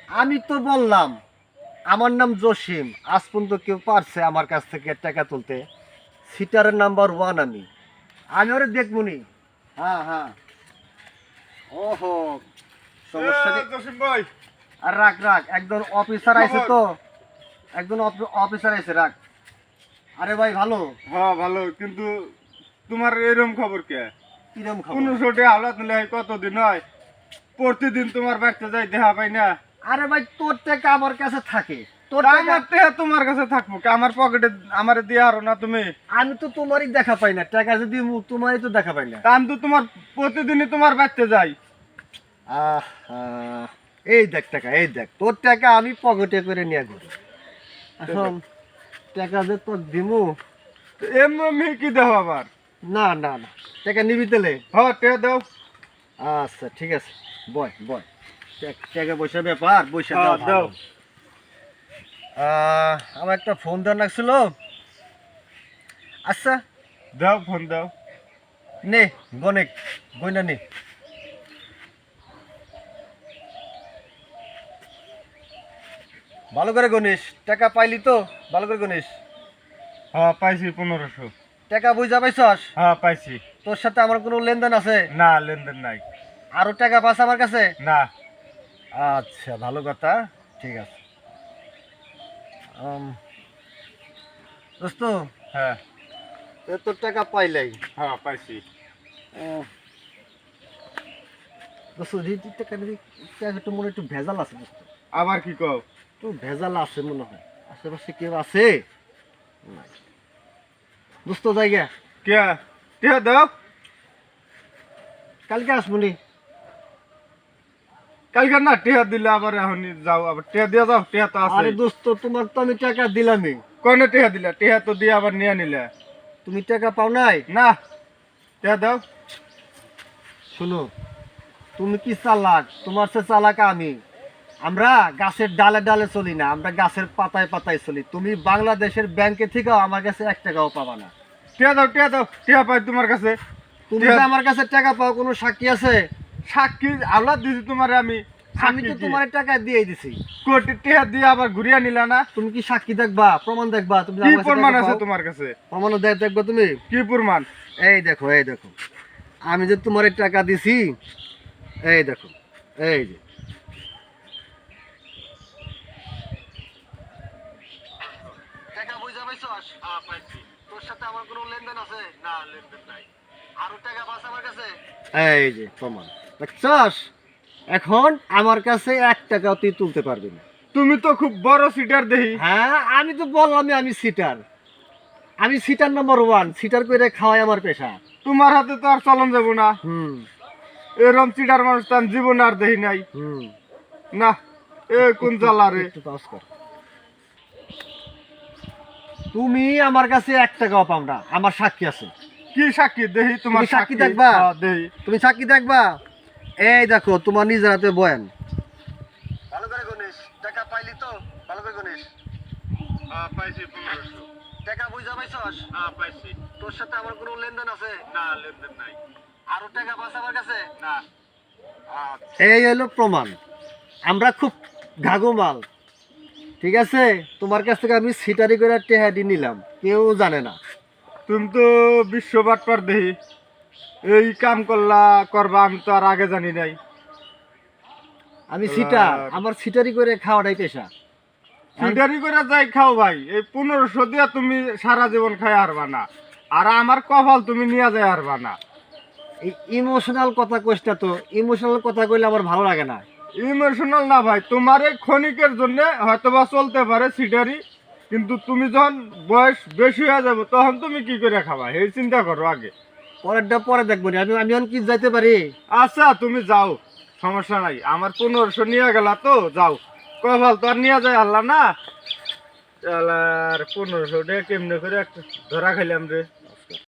আমি তো বললাম আমার নাম জসিম, আজ পর্যন্ত কেউ পারছে আমার কাছ থেকে টাকা তুলতে? সিটারের নাম্বার ওয়ান আমি। আমি ওরে দেখবনি। হ্যাঁ হ্যাঁ। ওহো, সমস্যা নেই। জসিম ভাই, আর রাখ রাখ, একজন অফিসার আইছে তো, একজন অফিসার আইছে, রাখ। আরে ভাই ভালো? হ্যাঁ ভালো, কিন্তু তোমার এরকম খবর কে? কিরম খবর? 1500 টাকা হাওলাত নিলে কতদিন হয়? প্রতিদিন তোমার বাড়িতে যাই দেখা পাই না। আরে ভাই তোর টাকা আমার কাছে থাকে, তোর তা টাকা আমার টাকা তোমার কাছে থাকবো কি? আমার পকেটে আমারে দিয়ে আরো না তুমি? আমি তো তোমারই দেখা পাই না, টাকা যদি তোমারই তো দেখা পাই না। তা আমি তো তোমার প্রতিদিনই তোমার বাড়িতে যাই। আহ আহ, এই দেখ টাকা, এই দেখ তোর টাকা আমি পকেটে করে নিয়ে ঘুরি। এখন টাকা যে তোর দিমু? এমনি কি দেবো আবার? না না না, টাকা নিবি তেলে? হ্যাঁ টাকা দাও। আচ্ছা ঠিক আছে, বয় বয়। টাকা পয়সা ব্যাপার, পয়সা হ্যাঁ, দাও। দাও। আমার একটা ফোন দেওয়ার লাগছিল। আচ্ছা দাও, ফোন দাও। নে, গনেক গয়না নে। ভালো করে গণিস, টাকা পাইলি তো? ভালো করে গণিস। হ্যাঁ পাইছি 1500। টাকা বুঝা পাইছস? হ্যাঁ পাইছি। তোর সাথে আমার কোনো লেনদেন আছে? না, লেনদেন নাই। আরো টাকা পাস আমার কাছে? না। আচ্ছা ভালো কথা, ঠিক আছে। দোস্ত, হ্যাঁ তোর টাকা পাইলাই। হ্যাঁ পাইছি। দোস্ত টাকা দিবি, একটু মনে একটু ভেজাল আছে দোস্ত, আবার কি কও? একটু ভেজাল আছে মনে হয়। আশেপাশে কেউ আছে? নাই। দোস্ত জায়গা কে? টাকা দাও। কালকে আসমুনি। কালকে না, টাকা দিলে আবার এখন যাও, আবার টাকা দিয়ে যাও। টাকা তো আছে। আরে দোস্ত, তোমার তো আমি টাকা দিলামই। কনে টাকা দিলা? টাকা তো দিয়ে আবার নিয়ে নিলে। তুমি টাকা পাও নাই? না, টাকা দাও। শোনো, তুমি কি চালাক? তোমার সে চালাক আমি। আমরা গাছের ডালে ডালে চলি না, আমরা গাছের পাতায় পাতায় চলি। তুমি বাংলাদেশের ব্যাংকে থেকেও আমার কাছে 1 টাকাও পাবা না। টাকা দাও, টাকা দাও। টাকা পাই তোমার কাছে। তুমি যে আমার কাছে টাকা পাও, কোনো সাক্ষী আছে? সাক্ষী আল্লাহ দিছি তোমারে আমি। আমি তো তোমার টাকা দিয়ে দিছি। কোটি টাকা দিয়ে আবার ঘুরিয়ে নিলা না? তুমি কি সাক্ষী দেখবা, প্রমাণ দেখবা? তুমি কি আমার কাছে প্রমাণ টাকা আছে পাও? তোমার কাছে? প্রমাণও দেখবা তুমি? কি প্রমাণ? এই দেখো, এই দেখো, আমি যে তোমার টাকা দিছি, এই দেখো, এই যে। টাকা বুঝা পাইছস? হ্যাঁ পাইছি। তোর সাথে আমার কোনো লেনদেন আছে? না, লেনদেন নাই। আরো টাকা পাস আমার কাছে? এই যে প্রমাণ, দেখছস? এখন আমার কাছে 1 টাকাও তুই তুলতে পারবি না। তুমি তো খুব বড় সিটার দেখি। হ্যাঁ, আমি তো বললামই আমি সিটার। আমি সিটার নাম্বার 1, সিটার করে খাওয়াই আমার পেশা। তোমার হাতে তো আর চলন যাবো না। হুম এরকম সিটার মানুষ তো আমি জীবনে আর দেখি নাই। হুম। না, এ কোন জ্বালা রে। একটু পাস কর। তুমি আমার কাছে 1 টাকাও পাও না, আমার সাক্ষী আছে। কি সাক্ষী দেখি? তোমার তুমি সাক্ষী দেখবা? হ্যাঁ, দেখি। তুমি সাক্ষী দেখবা? এই দেখো, তোমার নিজের হাতে বয়ান। ভালো করে গণিস, টাকা পাইলি তো? ভালো করে গণিস। হ্যাঁ পাইছি 1500। টাকা বুঝা পাইছস? হ্যাঁ পাইছি। তোর সাথে আমার কোনো লেনদেন আছে? না, লেনদেন নাই। আরো টাকা পাস আমার কাছে? না। এই হলো প্রমাণ। আমরা খুব ঘাগো মাল, ঠিক আছে? তোমার কাছ থেকে আমি সিটারি করে টেহাডি নিলাম, কেউ জানে না। তুমি তো বিশ্ব বাটপার দেখি। এই কাম করবা আমি তো আর আগে জানি নাই। আমি সিটার, আমার সিটারি করে খাওয়াটাই পেশা। সিটারি করে যাই খাও ভাই, এই 1500 দিয়ে তুমি সারা জীবন খাই হারবা না। আর আমার কপাল তুমি নিয়ে যাই হারবা না। এই ইমোশনাল কথা কইস না তো, ইমোশনাল কথা কইলে আমার ভালো লাগে না। ইমোশনাল না ভাই, তোমার এই ক্ষণিকের জন্য হয়তো বা চলতে পারে সিটারি, কিন্তু তুমি যখন বয়স বেশি হয়ে যাবে তখন তুমি কি করে খাবা এই চিন্তা করো আগে। পরেরটা পরে দেখবো রে, আমি এখন কি যাইতে পারি? আচ্ছা তুমি যাও, সমস্যা নাই। আমার 1500 নিয়ে গেলা তো, যাও। কপাল তো আর নিয়ে যায় আল্লাহ না। আর 1500 টাকা কেমনে করে একটা ধরা খাইলাম রে।